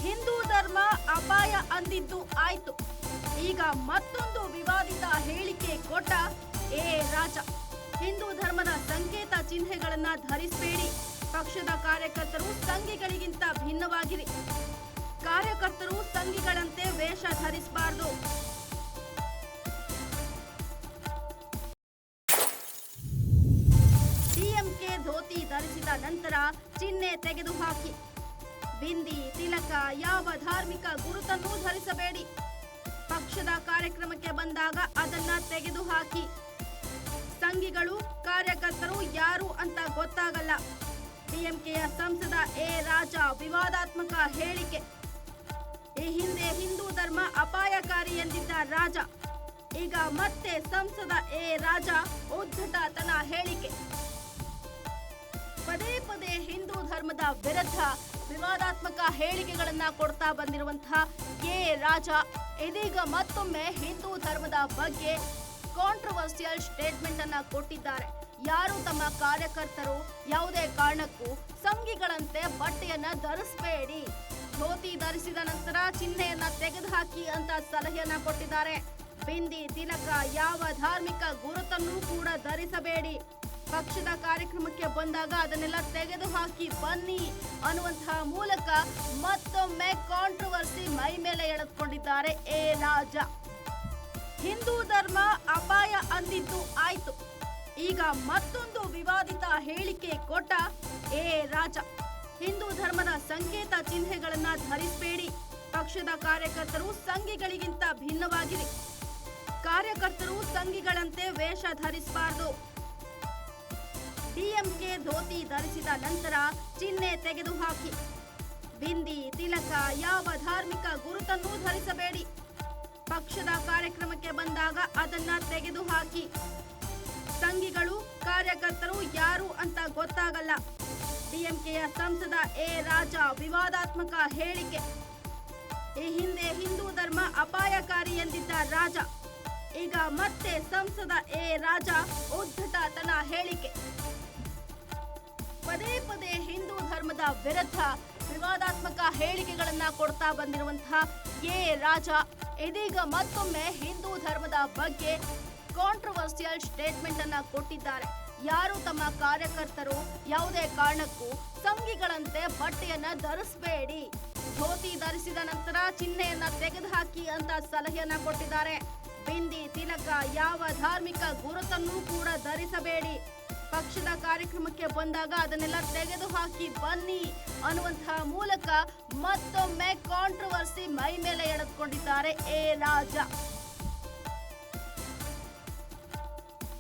ಹಿಂದೂ ಧರ್ಮ ಅಪಾಯ ಅಂದಿದ್ದು ಆಯ್ತು. ಈಗ ಮತ್ತೊಂದು ವಿವಾದಿತ ಹೇಳಿಕೆ ಕೊಟ್ಟ ರಾಜ. ಹಿಂದೂ ಧರ್ಮದ ಸಂಕೇತ ಚಿಹ್ನೆಗಳನ್ನ ಧರಿಸಬೇಡಿ. ಪಕ್ಷದ ಕಾರ್ಯಕರ್ತರು ಸಂಘಿಗಳಿಗಿಂತ ಭಿನ್ನವಾಗಿರಿ. ಕಾರ್ಯಕರ್ತರು ಸಂಘಿಗಳಂತೆ ವೇಷ ಧರಿಸಬಾರದು. ಡಿಎಂಕೆ ಧೋತಿ ಧರಿಸಿದ ನಂತರ ಚಿಹ್ನೆ ತೆಗೆದುಹಾಕಿ. ಬಿಂದಿ, ತಿಲಕ, ಯಾವ ಧಾರ್ಮಿಕ ಗುರುತನ್ನೂ ಧರಿಸಬೇಡಿ. ಪಕ್ಷದ ಕಾರ್ಯಕ್ರಮಕ್ಕೆ ಬಂದಾಗ ಅದನ್ನ ತೆಗೆದುಹಾಕಿ. ಸಂಘಿಗಳು ಕಾರ್ಯಕರ್ತರು ಯಾರು ಅಂತ ಗೊತ್ತಾಗಲ್ಲ. ಡಿಎಂಕೆಯ ಸಂಸದ ರಾಜ ವಿವಾದಾತ್ಮಕ ಹೇಳಿಕೆ. ಈ ಹಿಂದೆ ಹಿಂದೂ ಧರ್ಮ ಅಪಾಯಕಾರಿ ಎಂದಿದ್ದ ರಾಜ ಈಗ ಮತ್ತೆ ಸಂಸದ ರಾಜ ಉದ್ಧಟತನ ಹೇಳಿಕೆ. ಪದೇ ಪದೇ ಹಿಂದೂ ಧರ್ಮದ ವಿರುದ್ಧ ವಿವಾದಾತ್ಮಕ ಹೇಳಿಕೆಗಳನ್ನ ಕೊಡ್ತಾ ಬಂದಿರುವಂತಹ ರಾಜ ಇದೀಗ ಮತ್ತೊಮ್ಮೆ ಹಿಂದೂ ಧರ್ಮದ ಬಗ್ಗೆ ಕಾಂಟ್ರವರ್ಸಿಯಲ್ ಸ್ಟೇಟ್ಮೆಂಟ್ ಅನ್ನ ಕೊಟ್ಟಿದ್ದಾರೆ. ಯಾರು ತಮ್ಮ ಕಾರ್ಯಕರ್ತರು ಯಾವುದೇ ಕಾರಣಕ್ಕೂ ಸಂಘಿಗಳಂತೆ ಬಟ್ಟೆಯನ್ನ ಧರಿಸಬೇಡಿ. ಧೋತಿ ಧರಿಸಿದ ನಂತರ ಚಿಹ್ನೆಯನ್ನ ತೆಗೆದುಹಾಕಿ ಅಂತ ಸಲಹೆಯನ್ನ ಕೊಟ್ಟಿದ್ದಾರೆ. ಬಿಂದಿ, ತಿಲಕ, ಯಾವ ಧಾರ್ಮಿಕ ಗುರುತನ್ನೂ ಕೂಡ ಧರಿಸಬೇಡಿ. ಪಕ್ಷದ ಕಾರ್ಯಕ್ರಮಕ್ಕೆ ಬಂದಾಗ ಅದನ್ನೆಲ್ಲ ತೆಗೆದುಹಾಕಿ ಬನ್ನಿ ಅನ್ನುವಂತಹ ಮೂಲಕ ಮತ್ತೊಮ್ಮೆ ಕಾಂಟ್ರವರ್ಸಿ ಮೈ ಮೇಲೆ ಎಳೆದುಕೊಂಡಿದ್ದಾರೆ ರಾಜ. ಹಿಂದೂ ಧರ್ಮ ಅಪಾಯ ಅಂದಿದ್ದು ಆಯ್ತು. ಈಗ ಮತ್ತೊಂದು ವಿವಾದಿತ ಹೇಳಿಕೆ ಕೊಟ್ಟ ರಾಜ. ಹಿಂದೂ ಧರ್ಮದ ಸಂಕೇತ ಚಿಹ್ನೆಗಳನ್ನ ಧರಿಸಬೇಡಿ. ಪಕ್ಷದ ಕಾರ್ಯಕರ್ತರು ಸಂಘಿಗಳಿಗಿಂತ ಭಿನ್ನವಾಗಿರಿ. ಕಾರ್ಯಕರ್ತರು ಸಂಘಿಗಳಂತೆ ವೇಷ ಧರಿಸಬಾರದು. ಡಿಎಂಕೆ ಧೋತಿ ಧರಿಸಿದ ನಂತರ ಚಿಹ್ನೆ ತೆಗೆದುಹಾಕಿ. ಬಿಂದಿ, ತಿಲಕ, ಯಾವ ಧಾರ್ಮಿಕ ಗುರುತನ್ನೂ ಧರಿಸಬೇಡಿ. ಪಕ್ಷದ ಕಾರ್ಯಕ್ರಮಕ್ಕೆ ಬಂದಾಗ ಅದನ್ನ ತೆಗೆದುಹಾಕಿ. ಸಂಘಿಗಳು ಕಾರ್ಯಕರ್ತರು ಯಾರು ಅಂತ ಗೊತ್ತಾಗಲ್ಲ. ಡಿಎಂಕೆಯ ಸಂಸದ ರಾಜ ವಿವಾದಾತ್ಮಕ ಹೇಳಿಕೆ. ಈ ಹಿಂದೆ ಹಿಂದೂ ಧರ್ಮ ಅಪಾಯಕಾರಿ ಎಂದಿದ್ದ ರಾಜ ಈಗ ಮತ್ತೆ ಸಂಸದ ರಾಜ ಉದ್ಧಟತನ ಹೇಳಿಕೆ. ಪದೇ ಪದೇ ಹಿಂದೂ ಧರ್ಮದ ವಿರುದ್ಧ ವಿವಾದಾತ್ಮಕ ಹೇಳಿಕೆಗಳನ್ನ ಕೊಡ್ತಾ ಬಂದಿರುವಂತಹ ರಾಜ ಇದೀಗ ಮತ್ತೊಮ್ಮೆ ಹಿಂದೂ ಧರ್ಮದ ಬಗ್ಗೆ ಕಾಂಟ್ರವರ್ಸಿಯಲ್ ಸ್ಟೇಟ್ಮೆಂಟ್ ಅನ್ನ ಕೊಟ್ಟಿದ್ದಾರೆ. ಯಾರು ತಮ್ಮ ಕಾರ್ಯಕರ್ತರು ಯಾವುದೇ ಕಾರಣಕ್ಕೂ ಸಂಘಿಗಳಂತೆ ಬಟ್ಟೆಯನ್ನ ಧರಿಸಬೇಡಿ. ಧೋತಿ ಧರಿಸಿದ ನಂತರ ಚಿಹ್ನೆಯನ್ನ ತೆಗೆದುಹಾಕಿ ಅಂತ ಸಲಹೆಯನ್ನ ಕೊಟ್ಟಿದ್ದಾರೆ. ಬಿಂದಿ, ತಿಲಕ, ಯಾವ ಧಾರ್ಮಿಕ ಗುರುತನ್ನೂ ಕೂಡ ಧರಿಸಬೇಡಿ. ಪಕ್ಷದ ಕಾರ್ಯಕ್ರಮಕ್ಕೆ ಬಂದಾಗ ಅದನ್ನೆಲ್ಲ ತೆಗೆದುಹಾಕಿ ಬನ್ನಿ ಅನ್ನುವಂತಹ ಮೂಲಕ ಮತ್ತೊಮ್ಮೆ ಕಾಂಟ್ರವರ್ಸಿ ಮೈ ಮೇಲೆ ಎಳೆದುಕೊಂಡಿದ್ದಾರೆ ರಾಜ.